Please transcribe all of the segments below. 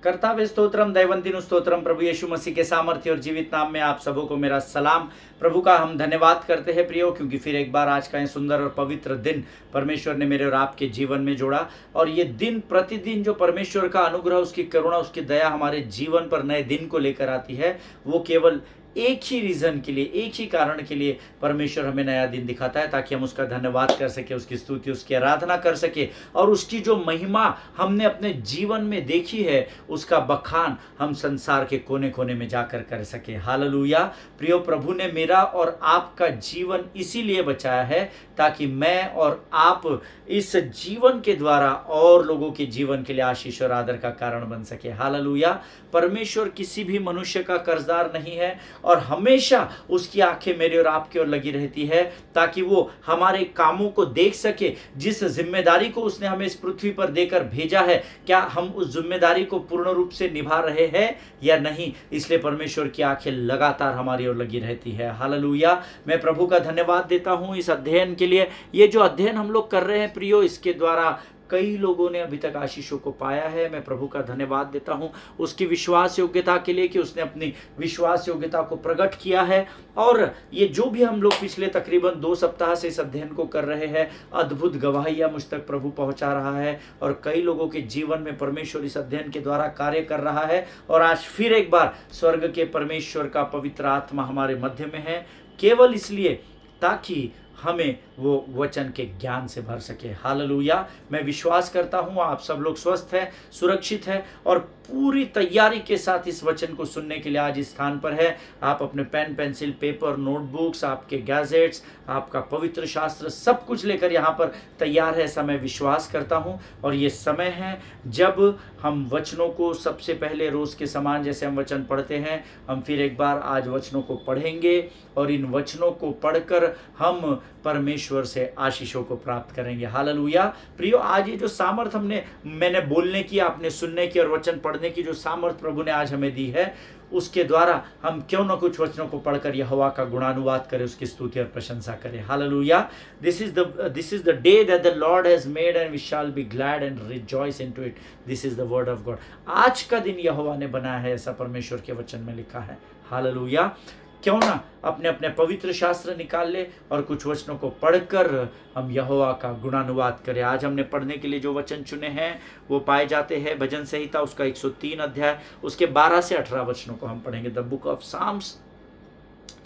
कर्तावे स्तोत्रम दैवंतिनु स्तोत्रम। प्रभु यीशु मसीह के सामर्थ्य और जीवित नाम में आप सबों को मेरा सलाम। प्रभु का हम धन्यवाद करते हैं प्रियो, क्योंकि फिर एक बार आज का ये सुंदर और पवित्र दिन परमेश्वर ने मेरे और आपके जीवन में जोड़ा। और ये दिन प्रतिदिन जो परमेश्वर का अनुग्रह, उसकी करुणा, उसकी दया हमारे जीवन पर नए दिन को लेकर आती है, वो केवल एक ही रीजन के लिए, एक ही कारण के लिए परमेश्वर हमें नया दिन दिखाता है, ताकि हम उसका धन्यवाद कर सके, उसकी स्तुति, उसकी आराधना कर सके, और उसकी जो महिमा हमने अपने जीवन में देखी है उसका बखान हम संसार के कोने कोने में जाकर कर सके। हालेलुया। प्रियो, प्रभु ने मेरा और आपका जीवन इसीलिए बचाया है ताकि मैं और आप इस जीवन के द्वारा और लोगों के जीवन के लिए आशीष और आदर का कारण बन सके। हालेलुया। परमेश्वर किसी भी मनुष्य का कर्जदार नहीं है, और हमेशा उसकी आंखें मेरे और आपकी ओर लगी रहती है, ताकि वो हमारे कामों को देख सके। जिस जिम्मेदारी को उसने हमें इस पृथ्वी पर देकर भेजा है, क्या हम उस जिम्मेदारी को पूर्ण रूप से निभा रहे हैं या नहीं। इसलिए परमेश्वर की आंखें लगातार हमारी ओर लगी रहती है। हालेलुया। मैं प्रभु का धन्यवाद देता हूं इस अध्ययन के लिए। ये जो अध्ययन हम लोग कर रहे हैं प्रियो, इसके द्वारा कई लोगों ने अभी तक आशीषों को पाया है। मैं प्रभु का धन्यवाद देता हूं उसकी विश्वास योग्यता के लिए, कि उसने अपनी विश्वास योग्यता को प्रकट किया है। और ये जो भी हम लोग पिछले तकरीबन 2 सप्ताह से इस अध्ययन को कर रहे हैं, अद्भुत गवाहियां मुझ तक प्रभु पहुंचा रहा है, और कई लोगों के जीवन में परमेश्वर इस अध्ययन के द्वारा कार्य कर रहा है। और आज फिर एक बार स्वर्ग के परमेश्वर का पवित्र आत्मा हमारे मध्य में है, केवल इसलिए ताकि हमें वो वचन के ज्ञान से भर सके। हालेलुया। मैं विश्वास करता हूँ आप सब लोग स्वस्थ हैं, सुरक्षित हैं, और पूरी तैयारी के साथ इस वचन को सुनने के लिए आज इस स्थान पर है। आप अपने पेन, पेंसिल, पेपर, नोटबुक्स, आपके गैजेट्स, आपका पवित्र शास्त्र, सब कुछ लेकर यहाँ पर तैयार है, ऐसा मैं विश्वास करता हूँ। और ये समय है जब हम वचनों को सबसे पहले रोज के समान जैसे हम वचन पढ़ते हैं, हम फिर एक बार आज वचनों को पढ़ेंगे, और इन वचनों को पढ़कर हम परमेश्वर से आशीषों को प्राप्त करेंगे। हालेलुया। प्रियो, आज ये जो सामर्थ मैंने बोलने की, आपने सुनने की और वचन पढ़ने की जो सामर्थ प्रभु ने आज हमें दी है, उसके द्वारा हम क्यों न कुछ वचनों को पढ़कर यहोवा का गुणानुवाद करें, उसकी स्तुति और प्रशंसा करें। Hallelujah. This is the day that the Lord has made and we shall be glad and rejoice into it. This is the word of God. आज का दिन यहोवा ने बनाया है, ऐसा परमेश्वर के वचन में लिखा है। हालेलुया। क्यों ना अपने अपने पवित्र शास्त्र निकाल ले और कुछ वचनों को पढ़कर हम यहोवा का गुणानुवाद करें। आज हमने पढ़ने के लिए जो वचन चुने हैं वो पाए जाते हैं भजन संहिता उसका 103 अध्याय, उसके 12 से 18 वचनों को हम पढ़ेंगे। The book of Psalms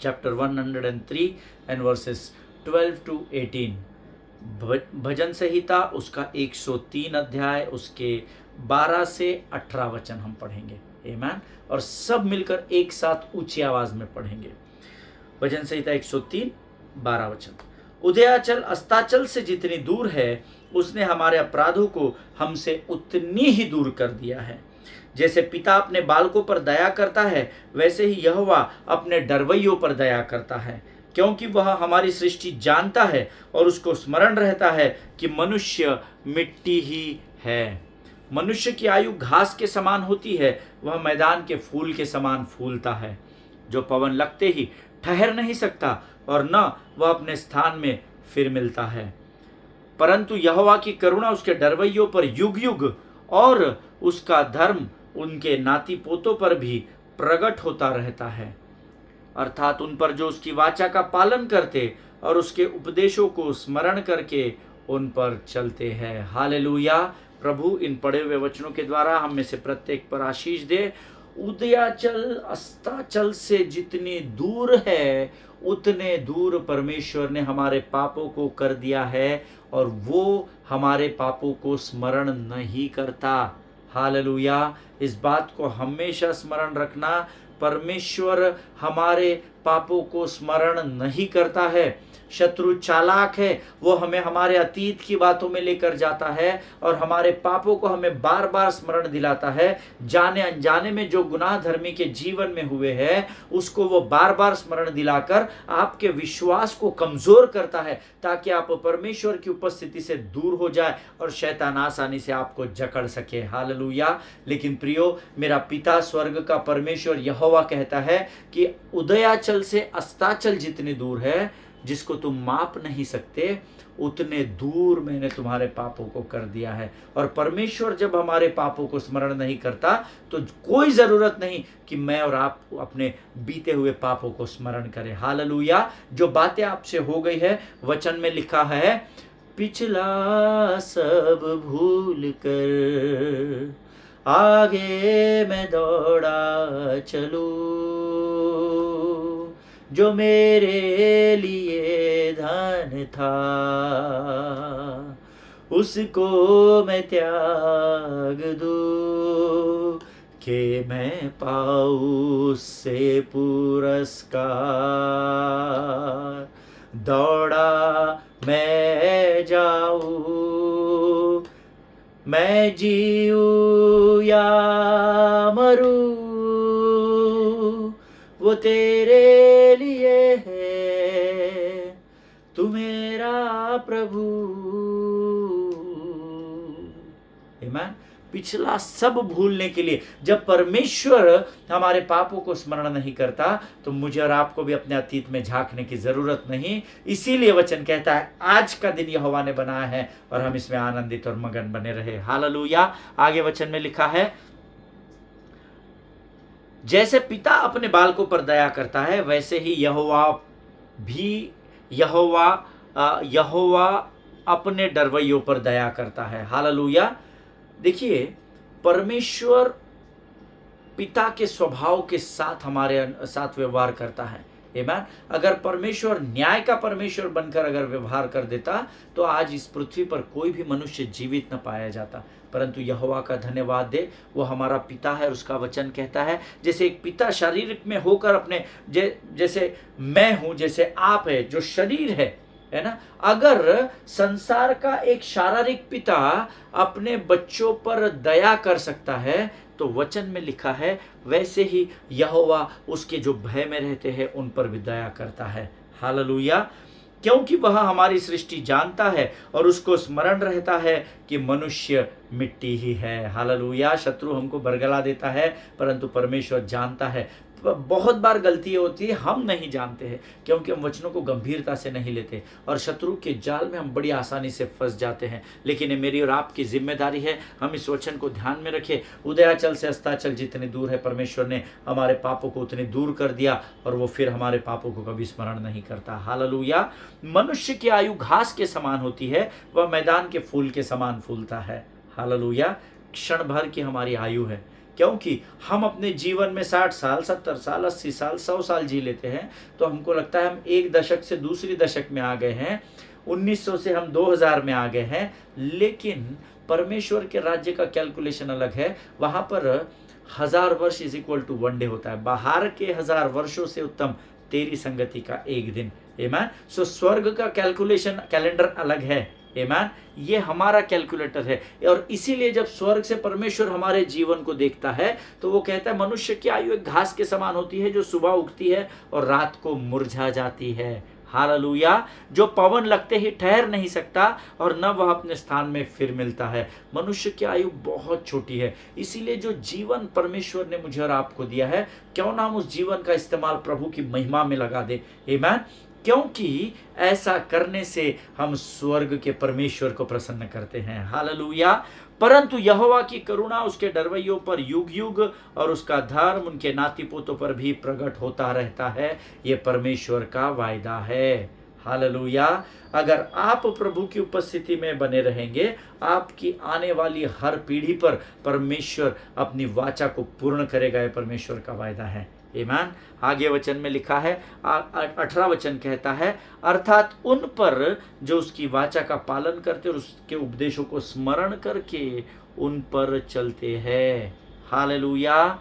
chapter 103 and verses 12 to 18। भजन संहिता उसका 103 अध्याय, उसके 12 से 18 वचन हम पढ़ेंगे। आमीन। और सब मिलकर एक साथ ऊंची आवाज में पढ़ेंगे। भजन संहिता 103 12 वचन। उदयाचल अस्ताचल से जितनी दूर है, उसने हमारे अपराधों को हमसे उतनी ही दूर कर दिया है। जैसे पिता अपने बालकों पर दया करता है, वैसे ही यहोवा अपने डरवैयों पर दया करता है, क्योंकि वह हमारी सृष्टि जानता है और उसको स्मरण रहता है कि मनुष्य मिट्टी ही है। मनुष्य की आयु घास के समान होती है, वह मैदान के फूल के समान फूलता है, जो पवन लगते ही ठहर नहीं सकता और न वह अपने स्थान में फिर मिलता है। परंतु यहोवा की करुणा उसके डरवैयों पर युग युग, और उसका धर्म उनके नाती पोतों पर भी प्रकट होता रहता है, अर्थात उन पर जो उसकी वाचा का पालन करते और उसके उपदेशों को स्मरण करके उन पर चलते हैं। हालेलुया। प्रभु इन पढ़े हुए वचनों के द्वारा हम में से प्रत्येक पर आशीष दे। उदयाचल अस्ताचल से जितनी दूर है, उतने दूर परमेश्वर ने हमारे पापों को कर दिया है, और वो हमारे पापों को स्मरण नहीं करता। हालेलुया। इस बात को हमेशा स्मरण रखना, परमेश्वर हमारे पापों को स्मरण नहीं करता है। शत्रु चालाक है, वो हमें हमारे अतीत की बातों में लेकर जाता है और हमारे पापों को हमें बार बार स्मरण दिलाता है। जाने अनजाने में जो गुनाह धर्मी के जीवन में हुए हैं, उसको वो बार बार स्मरण दिलाकर आपके विश्वास को कमजोर करता है, ताकि आप परमेश्वर की उपस्थिति से दूर हो जाए और शैतान आसानी से आपको जकड़ सके। हालेलुया। लेकिन प्रियो, मेरा पिता स्वर्ग का परमेश्वर यहोवा कहता है कि उदयाचल से अस्ताचल जितनी दूर है, जिसको तुम माप नहीं सकते, उतने दूर मैंने तुम्हारे पापों को कर दिया है। और परमेश्वर जब हमारे पापों को स्मरण नहीं करता तो कोई ज़रूरत नहीं कि मैं और आप अपने बीते हुए पापों को स्मरण करें। हालेलुया। जो बातें आपसे हो गई है, वचन में लिखा है, पिछला सब भूल कर आगे मैं दौड़ा चलूं, जो मेरे लिए धन था उसको मैं त्याग दूं, कि मैं पाऊं उससे पुरस्कार। दौड़ा मैं जाऊं, मैं जीऊं या मरूं, वो तेरे लिए है, तू मेरा प्रभु। आमीन। पिछला सब भूलने के लिए, जब परमेश्वर हमारे पापों को स्मरण नहीं करता तो मुझे और आपको भी अपने अतीत में झांकने की जरूरत नहीं। इसीलिए वचन कहता है आज का दिन यहोवा ने बनाया है और हम इसमें आनंदित और मगन बने रहे। हालेलुया। आगे वचन में लिखा है, जैसे पिता अपने बालकों पर दया करता है वैसे ही यहोवा अपने डरवैयों पर दया करता है। हालेलुया। देखिए, परमेश्वर पिता के स्वभाव के साथ हमारे साथ व्यवहार करता है। आमीन। अगर परमेश्वर न्याय का परमेश्वर बनकर अगर व्यवहार कर देता तो आज इस पृथ्वी पर कोई भी मनुष्य जीवित न पाया जाता। परंतु यहोवा का धन्यवाद दे, वो हमारा पिता है और उसका वचन कहता है जैसे एक पिता शरीर में होकर अपने जैसे मैं हूं, जैसे आप है जो शरीर है ना। अगर संसार का एक शारीरिक पिता अपने बच्चों पर दया कर सकता है तो वचन में लिखा है वैसे ही यहोवा उसके जो भय में रहते हैं उन पर भी दया करता है। हालेलुया। क्योंकि वह हमारी सृष्टि जानता है और उसको स्मरण रहता है कि मनुष्य मिट्टी ही है। हालेलुया। शत्रु हमको बरगला देता है परंतु परमेश्वर जानता है। बहुत बार गलती होती है, हम नहीं जानते हैं क्योंकि हम वचनों को गंभीरता से नहीं लेते और शत्रु के जाल में हम बड़ी आसानी से फंस जाते हैं। लेकिन ये मेरी और आपकी जिम्मेदारी है, हम इस वचन को ध्यान में रखें। उदयाचल से अस्ताचल जितनी दूर है परमेश्वर ने हमारे पापों को उतनी दूर कर दिया और वो फिर हमारे पापों को कभी स्मरण नहीं करता। हालेलुया। मनुष्य की आयु घास के समान होती है, वह मैदान के फूल के समान फूलता है। हालेलुया। क्षण भर की हमारी आयु है, क्योंकि हम अपने जीवन में 60 साल 70 साल 80 साल 100 साल जी लेते हैं तो हमको लगता है हम एक दशक से दूसरी दशक में आ गए हैं, 1900 से हम 2000 में आ गए हैं। लेकिन परमेश्वर के राज्य का कैलकुलेशन अलग है। वहां पर 1000 वर्ष इज इक्वल टू 1 डे होता है। बाहर के 1000 वर्षों से उत्तम तेरी संगति का एक दिन। आमीन। सो स्वर्ग का कैलकुलेशन कैलेंडर अलग है। आमीन। ये हमारा कैलकुलेटर है और इसीलिए जब स्वर्ग से परमेश्वर हमारे जीवन को देखता है तो वो कहता है मनुष्य की आयु एक घास के समान होती है जो सुबह उगती है और रात को मुरझा जाती है। हालेलुया। जो पवन लगते ही ठहर नहीं सकता और न वह अपने स्थान में फिर मिलता है। मनुष्य की आयु बहुत छोटी है। इसीलिए जो जीवन परमेश्वर ने मुझे और आपको दिया है, क्यों ना हम उस जीवन का इस्तेमाल प्रभु की महिमा में लगा दे। आमीन। क्योंकि ऐसा करने से हम स्वर्ग के परमेश्वर को प्रसन्न करते हैं। हालेलुया। परंतु यहोवा की करुणा उसके डरवैयों पर युग युग और उसका धर्म उनके नाती पोतों पर भी प्रकट होता रहता है। ये परमेश्वर का वायदा है। हालेलुया। अगर आप प्रभु की उपस्थिति में बने रहेंगे, आपकी आने वाली हर पीढ़ी पर परमेश्वर अपनी वाचा को पूर्ण करेगा। ये परमेश्वर का वायदा है। आमीन। आगे वचन में लिखा है, 18 वचन कहता है, अर्थात उन पर जो उसकी वाचा का पालन करते और उसके उपदेशों को स्मरण करके उन पर चलते हैं। हालेलुया।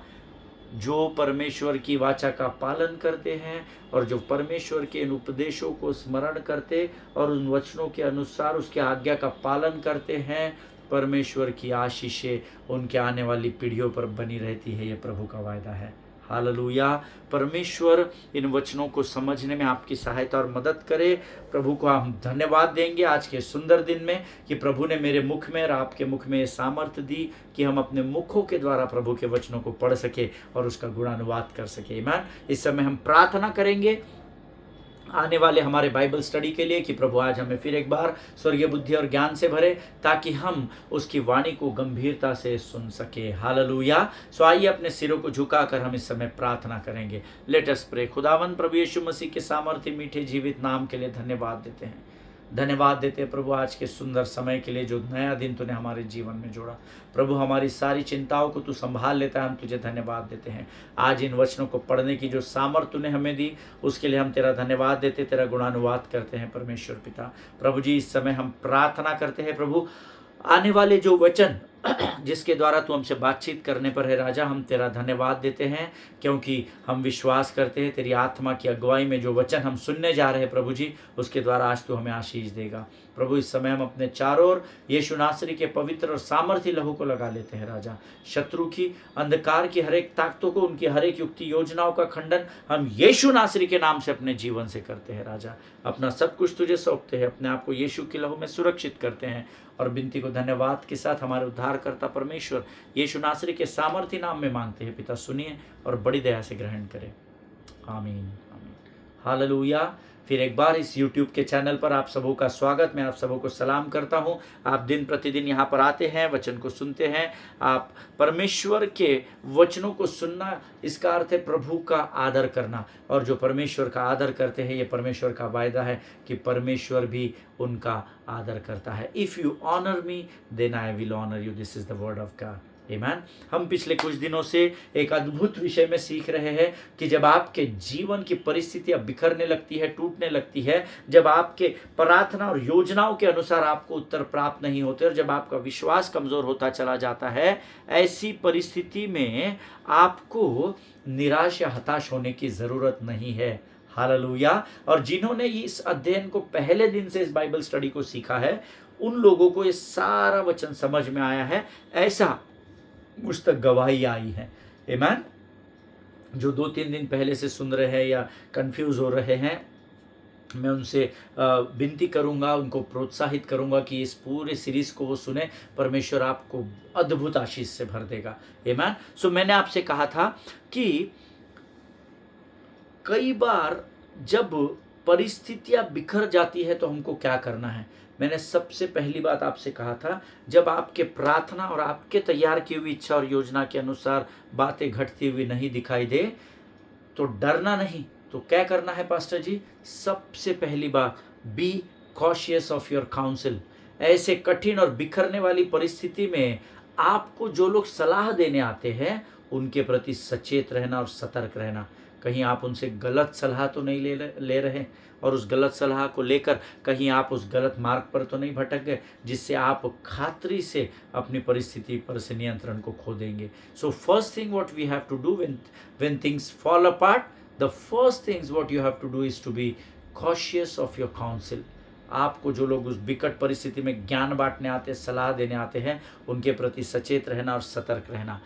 जो परमेश्वर की वाचा का पालन करते हैं और जो परमेश्वर के इन उपदेशों को स्मरण करते और उन वचनों के अनुसार उसके आज्ञा का पालन करते हैं, परमेश्वर की आशीषें उनके आने वाली पीढ़ियों पर बनी रहती है। ये प्रभु का वायदा है। हालेलुया। परमेश्वर इन वचनों को समझने में आपकी सहायता और मदद करे। प्रभु को हम धन्यवाद देंगे आज के सुंदर दिन में कि प्रभु ने मेरे मुख में और आपके मुख में सामर्थ्य दी कि हम अपने मुखों के द्वारा प्रभु के वचनों को पढ़ सके और उसका गुणानुवाद कर सके। आमीन। इस समय हम प्रार्थना करेंगे। आने वाले हमारे बाइबल स्टडी के लिए कि प्रभु आज हमें फिर एक बार स्वर्गीय बुद्धि और ज्ञान से भरे, ताकि हम उसकी वाणी को गंभीरता से सुन सके। हालेलुया। सो आइए अपने सिरों को झुकाकर हम इस समय प्रार्थना करेंगे। Let us pray. खुदावन प्रभु यीशु मसीह के सामर्थ्य मीठे जीवित नाम के लिए धन्यवाद देते हैं। धन्यवाद देते हैं प्रभु आज के सुंदर समय के लिए, जो नया दिन तूने हमारे जीवन में जोड़ा। प्रभु हमारी सारी चिंताओं को तू संभाल लेता है, हम तुझे धन्यवाद देते हैं। आज इन वचनों को पढ़ने की जो सामर्थ तूने हमें दी, उसके लिए हम तेरा धन्यवाद देते, तेरा गुणानुवाद करते हैं परमेश्वर पिता। प्रभु जी, इस समय हम प्रार्थना करते हैं प्रभु, आने वाले जो वचन जिसके द्वारा तू हमसे बातचीत करने पर है राजा, हम तेरा धन्यवाद देते हैं, क्योंकि हम विश्वास करते हैं तेरी आत्मा की अगुवाई में जो वचन हम सुनने जा रहे हैं प्रभु जी, उसके द्वारा आज तू हमें आशीष देगा। प्रभु इस समय हम अपने चारों ओर यीशु नासरी के पवित्र और सामर्थी लहू को लगा लेते हैं राजा। शत्रु की, अंधकार की हर एक ताकतों को, उनकी हर एक युक्ति योजनाओं का खंडन हम यीशु नासरी के नाम से अपने जीवन से करते हैं राजा। अपना सब कुछ तुझे सौंपते हैं, अपने आप को यीशु के लहू में सुरक्षित करते हैं और विनती को धन्यवाद के साथ हमारे उद्धारकर्ता परमेश्वर यीशु नासरी के सामर्थी नाम में मांगते हैं पिता। सुनिए और बड़ी दया से ग्रहण करें। आमीन आमीन। हालेलुया। फिर एक बार इस YouTube के चैनल पर आप सबों का स्वागत। मैं आप सबों को सलाम करता हूं। आप दिन प्रतिदिन यहाँ पर आते हैं, वचन को सुनते हैं। आप परमेश्वर के वचनों को सुनना, इसका अर्थ है प्रभु का आदर करना, और जो परमेश्वर का आदर करते हैं, ये परमेश्वर का वायदा है कि परमेश्वर भी उनका आदर करता है। If you honour me then I will honour you. This is the word of God. आमीन। हम पिछले कुछ दिनों से एक अद्भुत विषय में सीख रहे हैं कि जब आपके जीवन की परिस्थितियां बिखरने लगती है, टूटने लगती है, जब आपके प्रार्थना और योजनाओं के अनुसार आपको उत्तर प्राप्त नहीं होते, और जब आपका विश्वास कमजोर होता चला जाता है, ऐसी परिस्थिति में आपको निराश या हताश होने की जरूरत नहीं है। हालेलुया। और जिन्होंने इस अध्ययन को पहले दिन से, इस बाइबल स्टडी को सीखा है, उन लोगों को ये सारा वचन समझ में आया है, ऐसा मुझ तक गवाही आई है। आमीन। जो 2-3 दिन पहले से सुन रहे हैं या कंफ्यूज हो रहे हैं, मैं उनसे विनती करूंगा, उनको प्रोत्साहित करूंगा कि इस पूरे सीरीज को वो सुने। परमेश्वर आपको अद्भुत आशीष से भर देगा। आमीन। सो मैंने आपसे कहा था कि कई बार जब परिस्थितियां बिखर जाती है तो हमको क्या करना है। मैंने सबसे पहली बात आपसे कहा था, जब आपके प्रार्थना और आपके तैयार की हुई इच्छा और योजना के अनुसार बातें घटती हुई नहीं दिखाई दे तो डरना नहीं। तो क्या करना है पास्टर जी? सबसे पहली बात, B cautious of your council. ऐसे कठिन और बिखरने वाली परिस्थिति में आपको जो लोग सलाह देने आते हैं, उनके प्रति सचेत रहना और सतर्क रहना। कहीं आप उनसे गलत सलाह तो नहीं ले रहे, और उस गलत सलाह को लेकर कहीं आप उस गलत मार्ग पर तो नहीं भटक गए, जिससे आप खातरी से अपनी परिस्थिति पर से नियंत्रण को खो देंगे। So first thing what we have to do when things fall apart, the first things what you have to do is to be cautious of your council. आपको जो लोग उस विकट परिस्थिति में ज्ञान बांटने आते हैं, सलाह देने आते हैं, उनके प्रति सचेत रहना और सतर्क रहना।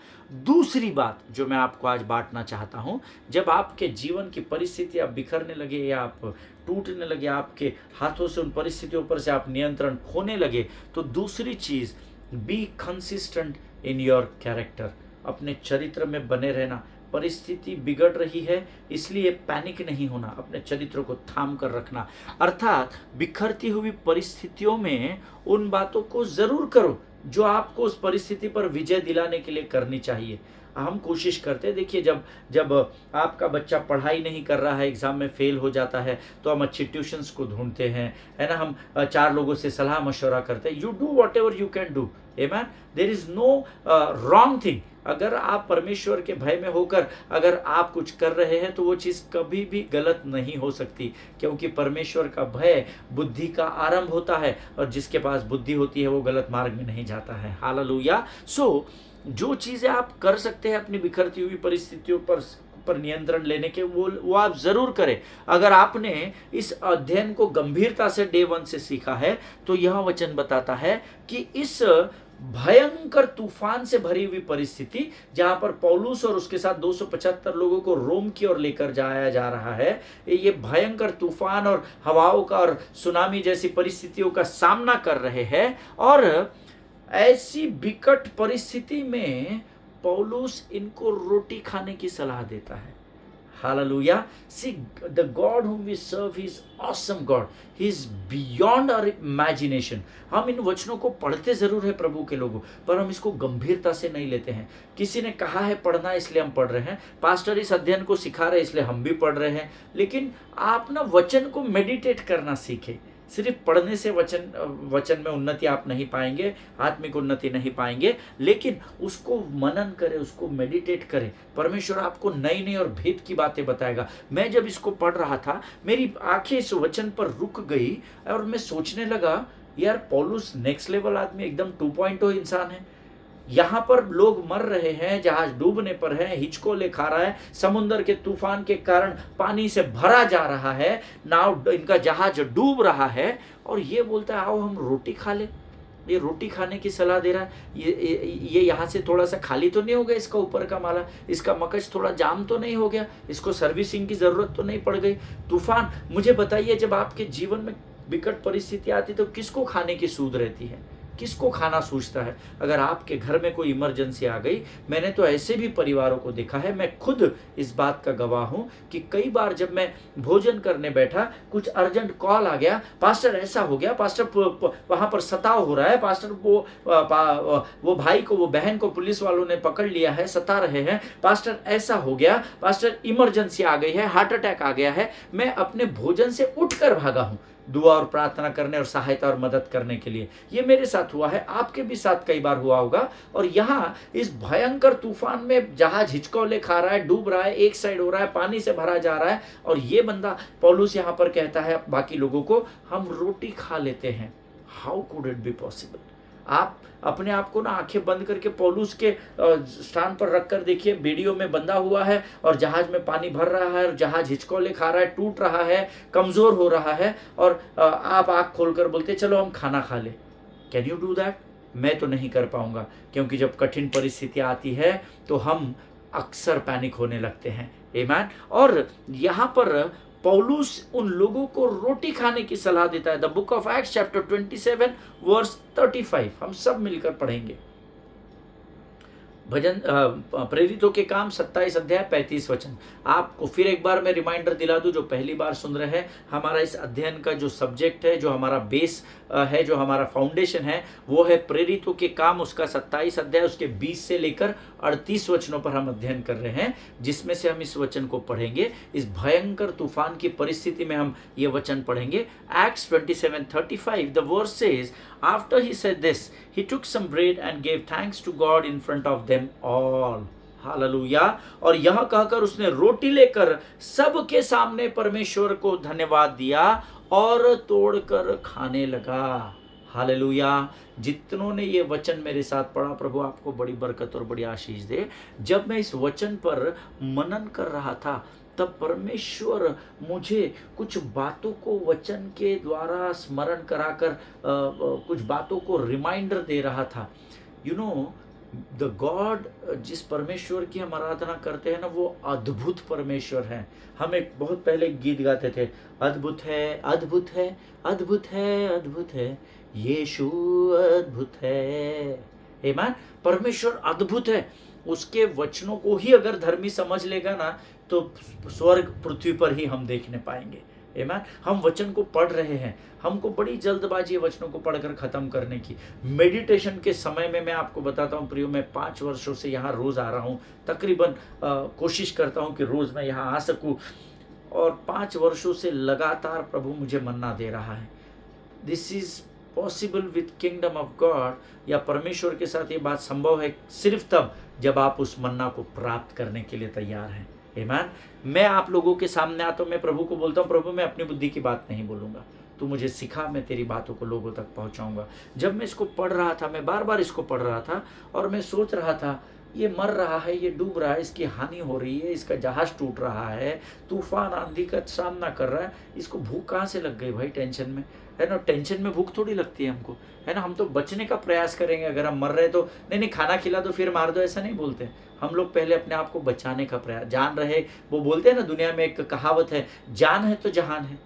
दूसरी बात जो मैं आपको आज बांटना चाहता हूं, जब आपके जीवन की परिस्थितियां बिखरने लगे या आप टूटने लगे, आपके हाथों से उन परिस्थितियों पर से आप नियंत्रण खोने लगे, तो दूसरी चीज, be consistent in your character. अपने चरित्र में बने रहना। परिस्थिति बिगड़ रही है इसलिए पैनिक नहीं होना, अपने चरित्र को थाम कर रखना। अर्थात बिखरती हुई परिस्थितियों में उन बातों को जरूर करो जो आपको उस परिस्थिति पर विजय दिलाने के लिए करनी चाहिए। हम कोशिश करते हैं, देखिए जब आपका बच्चा पढ़ाई नहीं कर रहा है, एग्जाम में फेल हो जाता है, तो हम अच्छी ट्यूशन्स को ढूंढते हैं, है ना। हम 4 लोगों से सलाह मशवरा करते हैं। You do whatever you can do. आमीन। There is no wrong thing. अगर आप परमेश्वर के भय में होकर अगर आप कुछ कर रहे हैं तो वो चीज़ कभी भी गलत नहीं हो सकती, क्योंकि परमेश्वर का भय बुद्धि का आरंभ होता है, और जिसके पास बुद्धि होती है वो गलत मार्ग में नहीं जाता है। हालेलुया। सो जो चीज़ें आप कर सकते हैं अपनी बिखरती हुई परिस्थितियों पर नियंत्रण लेने के, वो आप जरूर करें। अगर आपने इस अध्ययन को गंभीरता से डे 1 से सीखा है, तो यह वचन बताता है कि इस भयंकर तूफान से भरी हुई परिस्थिति, जहां पर पौलुस और उसके साथ 275 लोगों को रोम की ओर लेकर जाया जा रहा है, ये भयंकर तूफान और हवाओं का और सुनामी जैसी परिस्थितियों का सामना कर रहे हैं, और ऐसी विकट परिस्थिति में पौलुस इनको रोटी खाने की सलाह देता है। Hallelujah. See, the God whom we serve, He is awesome God. He is beyond our imagination. हम इन वचनों को पढ़ते जरूर है प्रभु के लोगों, पर हम इसको गंभीरता से नहीं लेते हैं। किसी ने कहा है पढ़ना, इसलिए हम पढ़ रहे हैं। पास्टर इस अध्ययन को सिखा रहे हैं, इसलिए हम भी पढ़ रहे हैं। लेकिन आप ना वचन को मेडिटेट करना सीखे। सिर्फ पढ़ने से वचन में उन्नति आप नहीं पाएंगे, आत्मिक उन्नति नहीं पाएंगे, लेकिन उसको मनन करें, उसको मेडिटेट करें। परमेश्वर आपको नई नई और भेद की बातें बताएगा। मैं जब इसको पढ़ रहा था, मेरी आंखें इस वचन पर रुक गई और मैं सोचने लगा, यार पौलुस नेक्स्ट लेवल आदमी, एकदम 2.0 इंसान है। यहाँ पर लोग मर रहे हैं, जहाज डूबने पर है, हिचकोले खा रहा है, समुद्र के तूफान के कारण पानी से भरा जा रहा है, नाव, इनका जहाज डूब रहा है, और ये बोलता है आओ हम रोटी खा ले। ये रोटी खाने की सलाह दे रहा है। ये यहाँ से थोड़ा सा खाली तो नहीं हो गया इसका ऊपर का माला, इसका मकच थोड़ा जाम तो नहीं हो गया, इसको सर्विसिंग की जरूरत तो नहीं पड़ गई। तूफान, मुझे बताइए, जब आपके जीवन में विकट परिस्थिति आती तो किसको खाने की सूझ रहती है, किसको खाना सूझता है? अगर आपके घर में कोई इमरजेंसी आ गई, मैंने तो ऐसे भी परिवारों को देखा है, मैं खुद इस बात का गवाह हूं कि कई बार जब मैं भोजन करने बैठा, कुछ अर्जेंट कॉल आ गया, पास्टर ऐसा हो गया, पास्टर वहां पर सताव हो रहा है, पास्टर वो भाई को, वो बहन को पुलिस वालों ने पकड़ लिया है, सता रहे हैं, पास्टर ऐसा हो गया, पास्टर इमरजेंसी आ गई है, हार्ट अटैक आ गया है। मैं अपने भोजन से उठकर भागा हूं दुआ और प्रार्थना करने और सहायता और मदद करने के लिए। ये मेरे साथ हुआ है, आपके भी साथ कई बार हुआ होगा। और यहाँ इस भयंकर तूफान में जहाज हिचकोले खा रहा है, डूब रहा है, एक साइड हो रहा है, पानी से भरा जा रहा है, और ये बंदा पौलुस यहाँ पर कहता है बाकी लोगों को, हम रोटी खा लेते हैं। How could it be possible? आप अपने आप को ना आंखें बंद करके पौलुस के स्थान पर रखकर देखिए, वीडियो में बंधा हुआ है और जहाज में पानी भर रहा है, और जहाज हिचकोले खा रहा है, टूट रहा है, कमजोर हो रहा है, और आप आंख खोलकर बोलते चलो हम खाना खा ले। Can you do that? मैं तो नहीं कर पाऊंगा, क्योंकि जब कठिन परिस्थिति आती है तो हम अक्सर पैनिक होने लगते हैं। आमीन। और यहाँ पर पौलुस उन लोगों को रोटी खाने की सलाह देता है। The book of Acts chapter 27 verse 35 हम सब मिलकर पढ़ेंगे। भजन प्रेरितों के काम 27 अध्याय 35 वचन। आपको फिर एक बार मैं रिमाइंडर दिला दूं, जो पहली बार सुन रहे हैं, हमारा इस अध्ययन का जो सब्जेक्ट है, जो हमारा बेस है, जो हमारा फाउंडेशन है, वो है प्रेरितों के काम, उसका 27 अध्याय, उसके 20 से लेकर 38 वचनों पर हम अध्ययन कर रहे हैं, जिसमें से हम इस वचन को पढ़ेंगे। इस भयंकर तूफान की परिस्थिति में हम ये वचन पढ़ेंगे। Acts 27:35 the verse says, after he said this, he took some bread and gave thanks to God in front of them all. Hallelujah. और यह कहकर उसने रोटी लेकर सबके सामने परमेश्वर को धन्यवाद दिया और तोड़कर खाने लगा। हालेलुया। जितनों ने ये वचन मेरे साथ पढ़ा, प्रभु आपको बड़ी बरकत और बड़ी आशीष दे। जब मैं इस वचन पर मनन कर रहा था, तब परमेश्वर मुझे कुछ बातों को वचन के द्वारा स्मरण कराकर कुछ बातों को रिमाइंडर दे रहा था। यू नो, द गॉड, जिस परमेश्वर की हम आराधना करते हैं ना, वो अद्भुत परमेश्वर है। हम एक बहुत पहले गीत गाते थे, अद्भुत है, अद्भुत है, अद्भुत है, अद्भुत है, यीशु अद्भुत है। आमीन। परमेश्वर अद्भुत है। उसके वचनों को ही अगर धर्मी समझ लेगा ना, तो स्वर्ग पृथ्वी पर ही हम देखने पाएंगे। आमीन। हम वचन को पढ़ रहे हैं, हमको बड़ी जल्दबाजी है वचनों को पढ़कर खत्म करने की। मेडिटेशन के समय में मैं आपको बताता हूँ प्रियो, मैं 5 वर्षों से यहाँ रोज आ रहा हूँ, तकरीबन कोशिश करता हूँ कि रोज मैं यहाँ आ सकूँ, और 5 वर्षों से लगातार प्रभु मुझे मन्ना दे रहा है। This is possible with kingdom of God, या परमेश्वर के साथ ये बात संभव है सिर्फ तब जब आप उस मन्ना को प्राप्त करने के लिए तैयार हैं। आमीन। मैं आप लोगों के सामने आता हूँ, मैं प्रभु को बोलता हूँ, प्रभु मैं अपनी बुद्धि की बात नहीं बोलूँगा, तू मुझे सिखा, मैं तेरी बातों को लोगों तक पहुँचाऊँगा। जब मैं इसको पढ़ रहा था, मैं बार बार इसको पढ़ रहा था, और मैं सोच रहा था ये मर रहा है, ये डूब रहा है, इसकी हानि हो रही है, इसका जहाज टूट रहा है, तूफान आंधी का सामना कर रहा है, इसको भूख कहाँ से लग गई भाई टेंशन में, है ना। टेंशन में भूख थोड़ी लगती है हमको, है ना। हम तो बचने का प्रयास करेंगे, अगर हम मर रहे तो नहीं नहीं खाना खिला दो फिर मार दो, ऐसा नहीं बोलते हम लोग। पहले अपने आप को बचाने का प्रयास, जान रहे, वो बोलते हैं ना, दुनिया में एक कहावत है, जान है तो जहान है।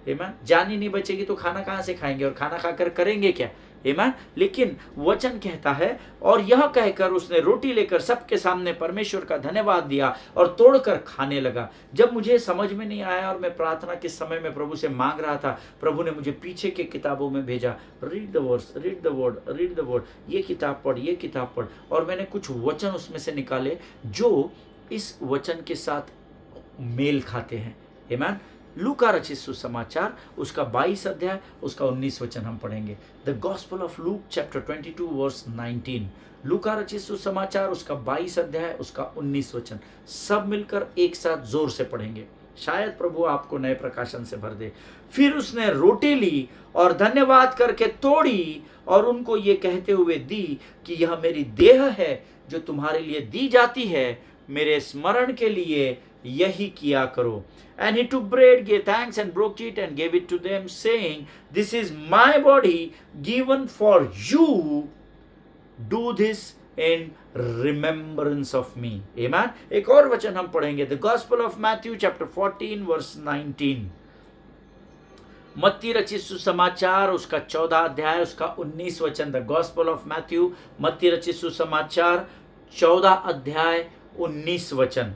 आमीन। जान ही नहीं बचेगी तो खाना कहाँ से खाएंगे, और खाना खाकर करेंगे क्या? आमेन। लेकिन वचन कहता है, और यह कहकर उसने रोटी लेकर सबके सामने परमेश्वर का धन्यवाद दिया और तोड़कर खाने लगा। जब मुझे समझ में नहीं आया और मैं प्रार्थना के समय में प्रभु से मांग रहा था, प्रभु ने मुझे पीछे के किताबों में भेजा, read the words, read the word, read the word, ये किताब पढ़, ये किताब पढ़। और मैंने कुछ वचन उसमें से निकाले जो इस वचन के साथ मेल खाते हैं। आमेन। लूका रचित सुसमाचार उसका 22 अध्याय उसका 19 वचन हम पढ़ेंगे। The gospel of Luke chapter 22 verse 19। लूका रचित सुसमाचार उसका 22 अध्याय उसका 19 वचन, सब मिलकर एक साथ जोर से पढ़ेंगे। शायद प्रभु आपको नए प्रकाशन से भर दे। फिर उसने रोटी ली और धन्यवाद करके तोड़ी और उनको ये कहते हुए दी कि यह मेरी देह है जो तुम्हारे लिए दी जाती है, मेरे स्मरण के लिए यही किया करो। And he took bread, gave thanks and broke it and gave it to them, saying, This is my body given for you. Do this in remembrance of me. Amen. एक और वचन हम पढ़ेंगे, The Gospel of Matthew chapter 14 verse 19। मत्ती रचित सुसमाचार उसका 14 अध्याय उसका 19 वचन। द गॉस्पेल ऑफ मैथ्यू, मत्ती रचित सुसमाचार 14 अध्याय 19 वचन।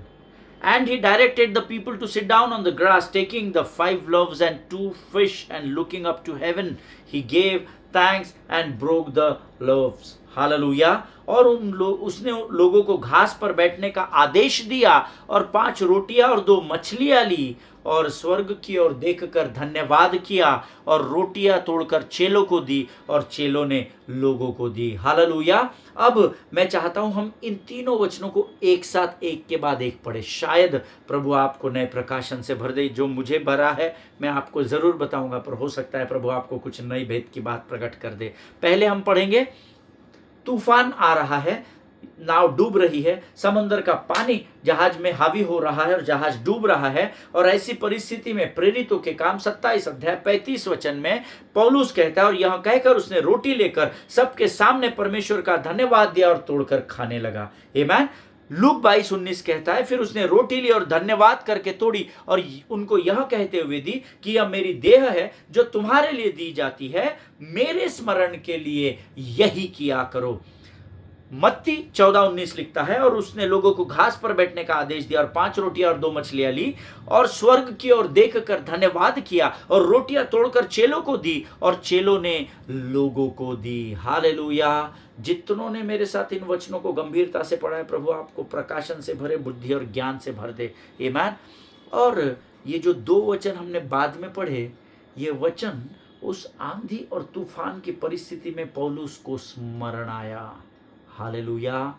And he directed the people to sit down on the grass, taking the 5 loaves and 2 fish, and looking up to heaven, he gave thanks and broke the loaves. Hallelujah. और उसने लोगों को घास पर बैठने का आदेश दिया और 5 रोटियां और 2 मछलियां ली और स्वर्ग की ओर देखकर धन्यवाद किया और रोटियां तोड़कर चेलों को दी और चेलों ने लोगों को दी। हालेलुया। अब मैं चाहता हूं हम इन तीनों वचनों को एक साथ एक के बाद एक पढ़े। शायद प्रभु आपको नए प्रकाशन से भर दे। जो मुझे भरा है मैं आपको जरूर बताऊंगा, पर हो सकता है प्रभु आपको कुछ नई भेद की बात प्रकट कर दे। पहले हम पढ़ेंगे, तूफान आ रहा है, नाव डूब रही है, समंदर का पानी जहाज में हावी हो रहा है और जहाज डूब रहा है। और ऐसी परिस्थिति में प्रेरितों के काम 27 अध्याय 35 वचन में पौलुस कहता है, और यह कहकर उसने रोटी लेकर सबके सामने परमेश्वर का धन्यवाद दिया और तोड़कर खाने लगा। आमीन। लूक 22:19 कहता है, फिर उसने रोटी ली और धन्यवाद करके तोड़ी और उनको यह कहते हुए दी कि यह मेरी देह है जो तुम्हारे लिए दी जाती है, मेरे स्मरण के लिए यही किया करो। मत्ती 14:19 लिखता है, और उसने लोगों को घास पर बैठने का आदेश दिया और 5 रोटियां और 2 मछलियां ली और स्वर्ग की ओर देखकर धन्यवाद किया और रोटियां तोड़कर चेलों को दी और चेलों ने लोगों को दी। हालेलुया। जितनों ने मेरे साथ इन वचनों को गंभीरता से पढ़ा है, प्रभु आपको प्रकाशन से भरे, बुद्धि और ज्ञान से भर दे। आमीन। और ये जो 2 वचन हमने बाद में पढ़े, ये वचन उस आंधी और तूफान की परिस्थिति में पौलुस को स्मरण आया। हालेलुया।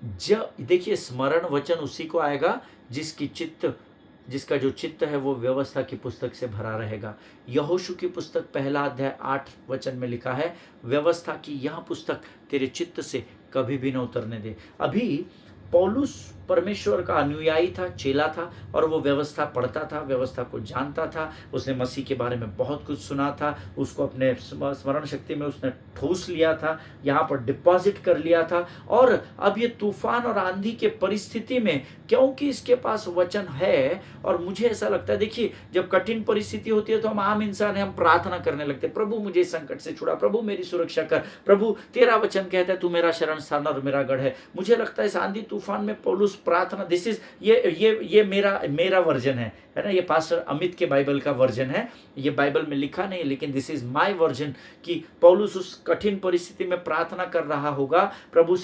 देखिए, स्मरण वचन उसी को आएगा जिसका जो चित्त है वो व्यवस्था की पुस्तक से भरा रहेगा। यहोशू की पुस्तक 1 अध्याय 8 वचन में लिखा है, व्यवस्था की यह पुस्तक तेरे चित्त से कभी भी न उतरने दे। अभी पौलुस परमेश्वर का अनुयायी था, चेला था, और वो व्यवस्था पढ़ता था, व्यवस्था को जानता था। उसने मसीह के बारे में बहुत कुछ सुना था, उसको अपने स्मरण शक्ति में उसने ठूस लिया था, यहाँ पर डिपॉजिट कर लिया था। और अब ये तूफान और आंधी के परिस्थिति में, क्योंकि इसके पास वचन है, और मुझे ऐसा लगता है, देखिए, जब कठिन परिस्थिति होती है तो हम आम इंसान हैं, हम प्रार्थना करने लगते हैं, प्रभु मुझे संकट से छुड़ा, प्रभु मेरी सुरक्षा कर, प्रभु तेरा वचन कहता है तू मेरा शरण स्थान और मेरा गढ़ है। मुझे लगता है इस आंधी तूफान में पौलुस प्रार्थना, दिस इज ये मेरा वर्जन है ना, ये पास्टर अमित के बाइबल का वर्जन है, ये बाइबल में लिखा नहीं, लेकिन दिस इज माय वर्जन, कि पौलुस उस कठिन परिस्थिति में प्रार्थना कर रहा होगा, प्रभु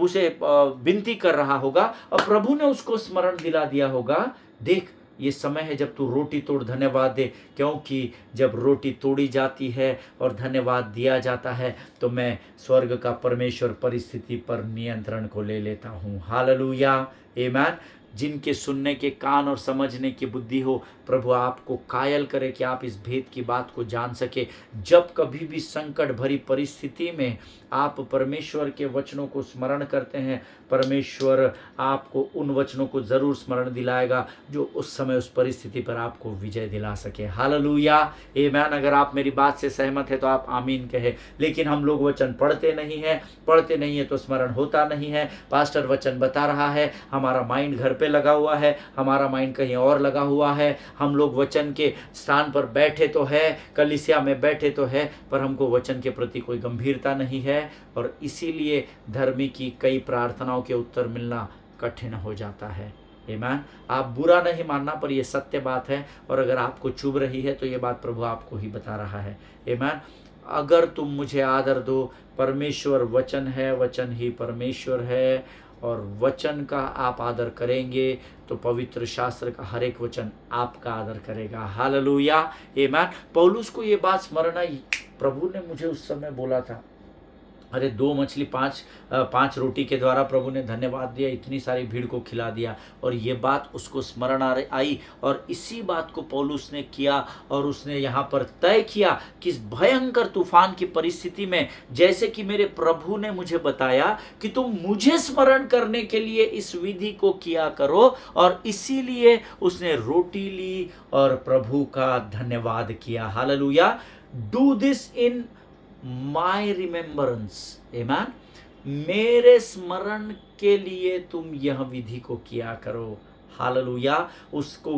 से विनती कर रहा होगा, और प्रभु ने उसको स्मरण दिला दिया होगा, देख ये समय है जब तू रोटी तोड़ धन्यवाद दे, क्योंकि जब रोटी तोड़ी जाती है और धन्यवाद दिया जाता है तो मैं स्वर्ग का परमेश्वर परिस्थिति पर नियंत्रण को ले लेता हूँ। हालेलुया। आमीन। जिनके सुनने के कान और समझने की बुद्धि हो, प्रभु आपको कायल करे कि आप इस भेद की बात को जान सके। जब कभी भी संकट भरी परिस्थिति में आप परमेश्वर के वचनों को स्मरण करते हैं, परमेश्वर आपको उन वचनों को ज़रूर स्मरण दिलाएगा जो उस समय उस परिस्थिति पर आपको विजय दिला सके। हालेलुया, आमीन। अगर आप मेरी बात से सहमत है तो आप आमीन कहें। लेकिन हम लोग वचन पढ़ते नहीं है तो स्मरण होता नहीं है। पास्टर वचन बता रहा है, हमारा माइंड घर पे लगा हुआ है, हमारा माइंड कहीं और लगा हुआ है। हम लोग वचन के स्थान पर बैठे तो है, कलीसिया में बैठे तो है, पर हमको वचन के प्रति कोई गंभीरता नहीं है, और इसीलिए धर्मी की कई प्रार्थनाओं के उत्तर मिलना कठिन हो जाता है। आमीन। आप बुरा नहीं मानना, पर यह सत्य बात है, और अगर आपको चुभ रही है तो ये बात प्रभु आपको ही बता रहा है। आमीन। अगर तुम मुझे आदर दो, परमेश्वर वचन है, वचन ही परमेश्वर है, और वचन का आप आदर करेंगे तो पवित्र शास्त्र का हर एक वचन आपका आदर करेगा। हालेलुया, आमीन। पौलुस को ये बात स्मरण आई, प्रभु ने मुझे उस समय बोला था, अरे 2 मछली 5 रोटी के द्वारा प्रभु ने धन्यवाद दिया, इतनी सारी भीड़ को खिला दिया, और ये बात उसको स्मरण आई, और इसी बात को पौलुस ने किया, और उसने यहाँ पर तय किया कि इस भयंकर तूफान की परिस्थिति में, जैसे कि मेरे प्रभु ने मुझे बताया कि तुम मुझे स्मरण करने के लिए इस विधि को किया करो, और इसीलिए उसने रोटी ली और प्रभु का धन्यवाद किया। Hallelujah, do this in my remembrance, आमीन। मेरे स्मरण के लिए तुम यह विधि को किया करो। हालेलुया। उसको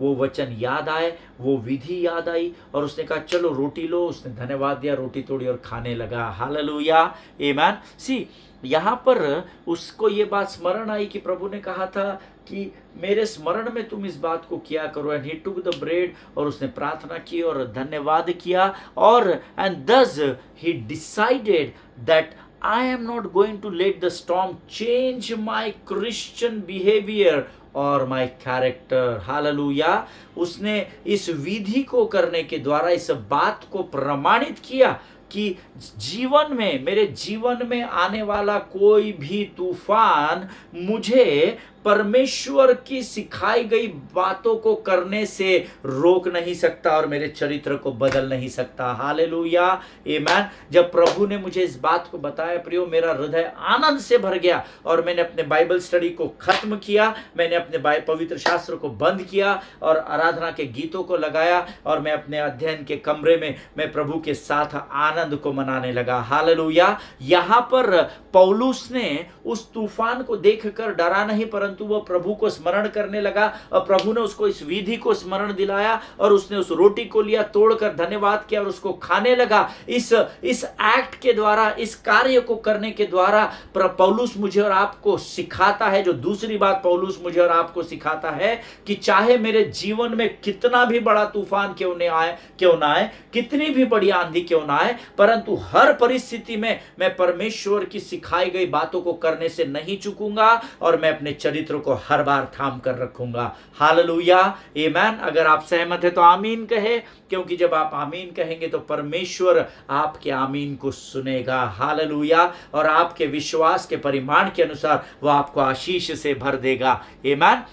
वो वचन याद आए, वो विधि याद आई, और उसने कहा चलो रोटी लो। उसने धन्यवाद दिया, रोटी तोड़ी और खाने लगा। हालेलुया, आमीन। सी, यहाँ पर उसको ये बात स्मरण आई कि प्रभु ने कहा था कि मेरे स्मरण में तुम इस बात को किया करो। And he took the bread, और उसने प्रार्थना की और धन्यवाद किया, और and thus he decided that I am not going to let the storm change my Christian behaviour और माई कैरेक्टर। हालेलुया। उसने इस विधि को करने के द्वारा इस बात को प्रमाणित किया कि जीवन में, मेरे जीवन में आने वाला कोई भी तूफान मुझे परमेश्वर की सिखाई गई बातों को करने से रोक नहीं सकता और मेरे चरित्र को बदल नहीं सकता। हालेलुया, आमीन। जब प्रभु ने मुझे इस बात को बताया प्रियो, मेरा हृदय आनंद से भर गया, और मैंने अपने बाइबल स्टडी को खत्म किया, मैंने अपने पवित्र शास्त्र को बंद किया और आराधना के गीतों को लगाया, और मैं अपने अध्ययन के कमरे में मैं प्रभु के साथ आनंद को मनाने लगा। हालेलुया। यहाँ पर पौलुस ने उस तूफान को देखकर डरा नहीं, परंतु वह प्रभु को स्मरण करने लगा, और प्रभु ने उसको इस विधि को स्मरण दिलाया, और उसने उस रोटी को लिया, तोड़कर धन्यवाद किया और उसको खाने लगा। इस एक्ट के द्वारा, इस कार्य को करने के द्वारा पौलुस मुझे और आपको सिखाता है, जो दूसरी बात पौलुस मुझे और आपको सिखाता है, कि चाहे मेरे जीवन में कितना भी बड़ा तूफान क्यों ना आए, कितनी भी बड़ी आंधी क्यों ना आए, परंतु हर परिस्थिति में मैं परमेश्वर की सिखाई गई बातों को करने से नहीं चूकूंगा, और मैं अपने चरित्र को हर बार थाम कर रखूंगा। हालेलुया, आमीन। अगर आप सहमत है तो आमीन कहे, क्योंकि जब आप आमीन कहेंगे तो परमेश्वर आपके आमीन को सुनेगा। हालेलुया। और आपके विश्वास के परिमाण के अनुसार वह आपको आशीष से भर देगा। आमीन।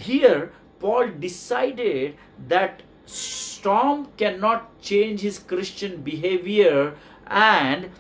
Here Paul decided that storm cannot change his Christian behavior, and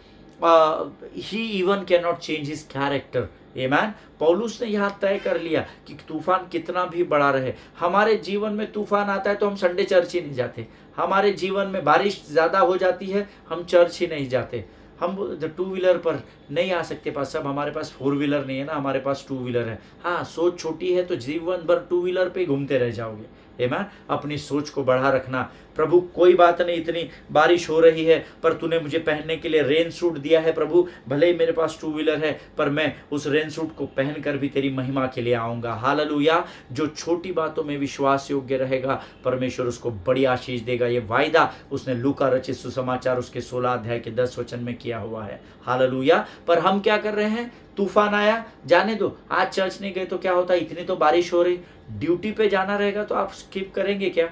he even cannot change his character. आमीन। पौलुस ने यहाँ तय कर लिया कि तूफान कितना भी बड़ा रहे, हमारे जीवन में तूफान आता है तो हम संडे चर्च ही नहीं जाते, हमारे जीवन में बारिश ज़्यादा हो जाती है हम चर्च ही नहीं जाते, हम 2 व्हीलर पर नहीं आ सकते पास, सब हमारे पास 4 व्हीलर नहीं है ना, हमारे पास 2 व्हीलर है। हाँ, सोच छोटी है तो जीवन भर 2 व्हीलर पे घूमते रह जाओगे। आमीन। अपनी सोच को बढ़ा रखना। प्रभु कोई बात नहीं, इतनी बारिश हो रही है पर तूने मुझे पहनने के लिए रेन सूट दिया है प्रभु, भले ही मेरे पास 2 व्हीलर है पर मैं उस रेन सूट को पहनकर भी तेरी महिमा के लिए आऊँगा। हालेलुया। जो छोटी बातों में विश्वास योग्य रहेगा परमेश्वर उसको बड़ी आशीष देगा। ये वायदा उसने लूका रचित सुसमाचार उसके 16 अध्याय के 10 वचन में किया हुआ है। हालेलुया। पर हम क्या कर रहे हैं, तूफान आया, जाने दो, आज चर्च नहीं गए तो क्या होता, इतनी तो बारिश हो रही, ड्यूटी पे जाना रहेगा तो आप स्किप करेंगे क्या?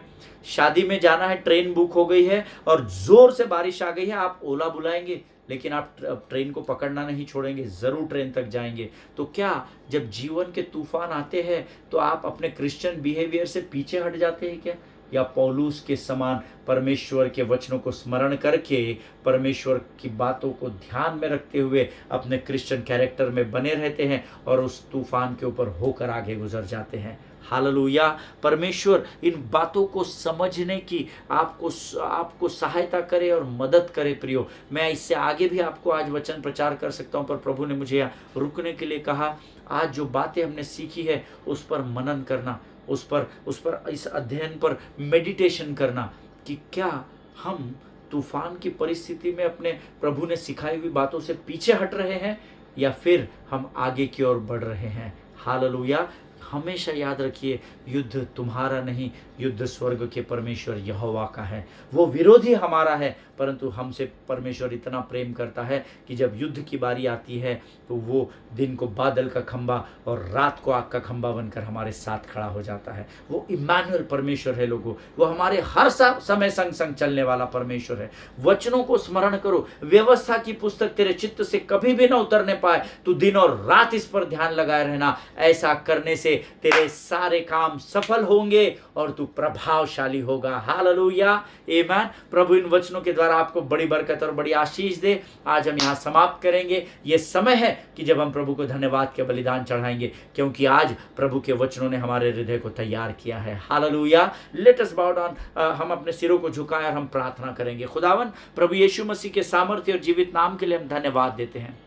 शादी में जाना है, ट्रेन बुक हो गई है और जोर से बारिश आ गई है, आप ओला बुलाएंगे लेकिन आप ट्रेन को पकड़ना नहीं छोड़ेंगे, जरूर ट्रेन तक जाएंगे। तो क्या जब जीवन के तूफान आते हैं तो आप अपने क्रिश्चियन बिहेवियर से पीछे हट जाते हैं क्या? या पौलुस के समान परमेश्वर के वचनों को स्मरण करके परमेश्वर की बातों को ध्यान में रखते हुए अपने क्रिश्चियन कैरेक्टर में बने रहते हैं और उस तूफान के ऊपर होकर आगे गुजर जाते हैं। हालेलुया। परमेश्वर इन बातों को समझने की आपको सहायता करे और मदद करे प्रियो। मैं इससे आगे भी आपको आज वचन प्रचार कर सकता हूं, पर प्रभु ने मुझे यहाँ रुकने के लिए कहा। आज जो बातें हमने सीखी है उस पर मनन करना, उस पर इस अध्ययन पर मेडिटेशन करना कि क्या हम तूफान की परिस्थिति में अपने प्रभु ने सिखाई हुई बातों से पीछे हट रहे हैं या फिर हम आगे की ओर बढ़ रहे हैं। हालेलुया। हमेशा याद रखिए, युद्ध तुम्हारा नहीं, युद्ध स्वर्ग के परमेश्वर यहोवा का है। वो विरोधी हमारा है, परंतु हमसे परमेश्वर इतना प्रेम करता है कि जब युद्ध की बारी आती है तो वो दिन को बादल का खंभा और रात को आग का खंभा बनकर हमारे साथ खड़ा हो जाता है। वो इम्मानुएल परमेश्वर है लोगों, वो हमारे हर समय संग संग चलने वाला परमेश्वर है। वचनों को स्मरण करो। व्यवस्था की पुस्तक तेरे चित्त से कभी भी ना उतरने पाए, तू दिन और रात इस पर ध्यान लगाए रहना। ऐसा करने से तेरे सारे काम सफल होंगे और तू प्रभावशाली होगा। हालेलुया, आमीन। प्रभु इन वचनों के द्वारा आपको बड़ी बरकत और बड़ी आशीष दे। आज हम यहाँ समाप्त करेंगे। ये समय है कि जब हम प्रभु को धन्यवाद के बलिदान चढ़ाएंगे, क्योंकि आज प्रभु के वचनों ने हमारे हृदय को तैयार किया है। हालेलुया। लेट अस बाउ डाउन। हम अपने सिरों को झुकाएं और हम प्रार्थना करेंगे। खुदावन, प्रभु यीशु मसीह के सामर्थ्य और जीवित नाम के लिए हम धन्यवाद देते हैं।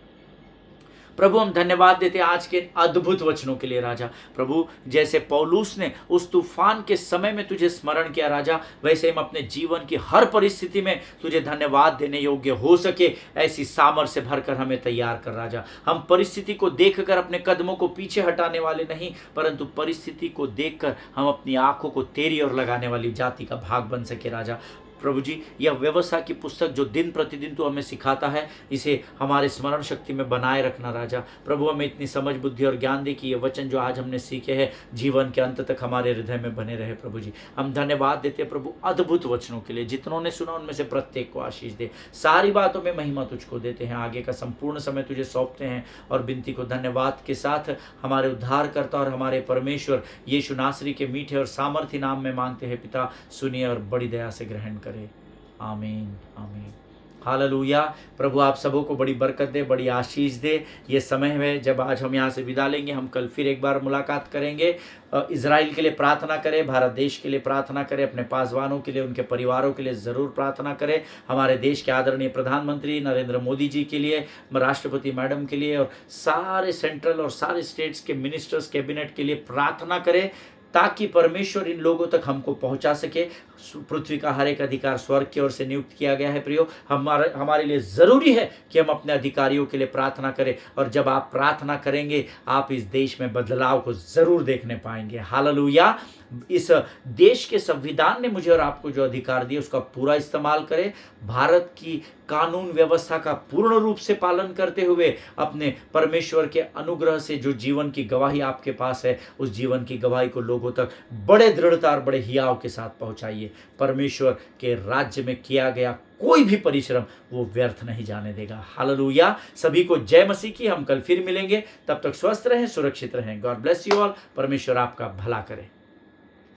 प्रभु हम धन्यवाद देते हैं आज के अद्भुत वचनों के लिए राजा। प्रभु, जैसे पौलुस ने उस तूफान के समय में तुझे स्मरण किया राजा, वैसे हम अपने जीवन की हर परिस्थिति में तुझे धन्यवाद देने योग्य हो सके, ऐसी सामर्थ्य से भरकर हमें तैयार कर राजा। हम परिस्थिति को देखकर अपने कदमों को पीछे हटाने वाले नहीं, परंतु परिस्थिति को देखकर हम अपनी आंखों को तेरी ओर लगाने वाली जाति का भाग बन सके राजा। प्रभु जी, यह व्यवस्था की पुस्तक जो दिन प्रतिदिन तू हमें सिखाता है, इसे हमारे स्मरण शक्ति में बनाए रखना राजा। प्रभु, हमें इतनी समझ बुद्धि और ज्ञान दे कि ये वचन जो आज हमने सीखे हैं जीवन के अंत तक हमारे हृदय में बने रहे। प्रभु जी, हम धन्यवाद देते हैं प्रभु अद्भुत वचनों के लिए। जितनों ने सुना उनमें से प्रत्येक को आशीष दे। सारी बातों में महिमा तुझको देते हैं। आगे का संपूर्ण समय तुझे सौंपते हैं और विनती को धन्यवाद के साथ हमारे उद्धारकर्ता और हमारे परमेश्वर यीशु नासरी के मीठे और सामर्थी नाम में मांगते हैं पिता। सुनिए और बड़ी दया से ग्रहण करें। आमीन, आमीन। हालेलुया। प्रभु आप सबों को बड़ी बरकत दे, बड़ी आशीष दे। ये समय है जब आज हम यहाँ से विदा लेंगे। हम कल फिर एक बार मुलाकात करेंगे। इजराइल के लिए प्रार्थना करें, भारत देश के लिए प्रार्थना करें, अपने पासवानों के लिए, उनके परिवारों के लिए ज़रूर प्रार्थना करें। हमारे देश के आदरणीय प्रधानमंत्री नरेंद्र मोदी जी के लिए, राष्ट्रपति मैडम के लिए और सारे सेंट्रल और सारे स्टेट्स के मिनिस्टर्स, कैबिनेट के लिए प्रार्थना करें, ताकि परमेश्वर इन लोगों तक हमको पहुंचा सके। पृथ्वी का हर एक अधिकार स्वर्ग की ओर से नियुक्त किया गया है प्रियो। हमारे लिए ज़रूरी है कि हम अपने अधिकारियों के लिए प्रार्थना करें, और जब आप प्रार्थना करेंगे आप इस देश में बदलाव को ज़रूर देखने पाएंगे। हालेलुया। इस देश के संविधान ने मुझे और आपको जो अधिकार दिए उसका पूरा इस्तेमाल करें। भारत की कानून व्यवस्था का पूर्ण रूप से पालन करते हुए अपने परमेश्वर के अनुग्रह से जो जीवन की गवाही आपके पास है, उस जीवन की गवाही को लोगों तक बड़े दृढ़ता और बड़े हियाव के साथ पहुंचाइए। परमेश्वर के राज्य में किया गया कोई भी परिश्रम वो व्यर्थ नहीं जाने देगा। हालेलुया। सभी को जय मसीह की। हम कल फिर मिलेंगे। तब तक स्वस्थ रहें, सुरक्षित रहें। God bless you all. परमेश्वर आपका भला करे।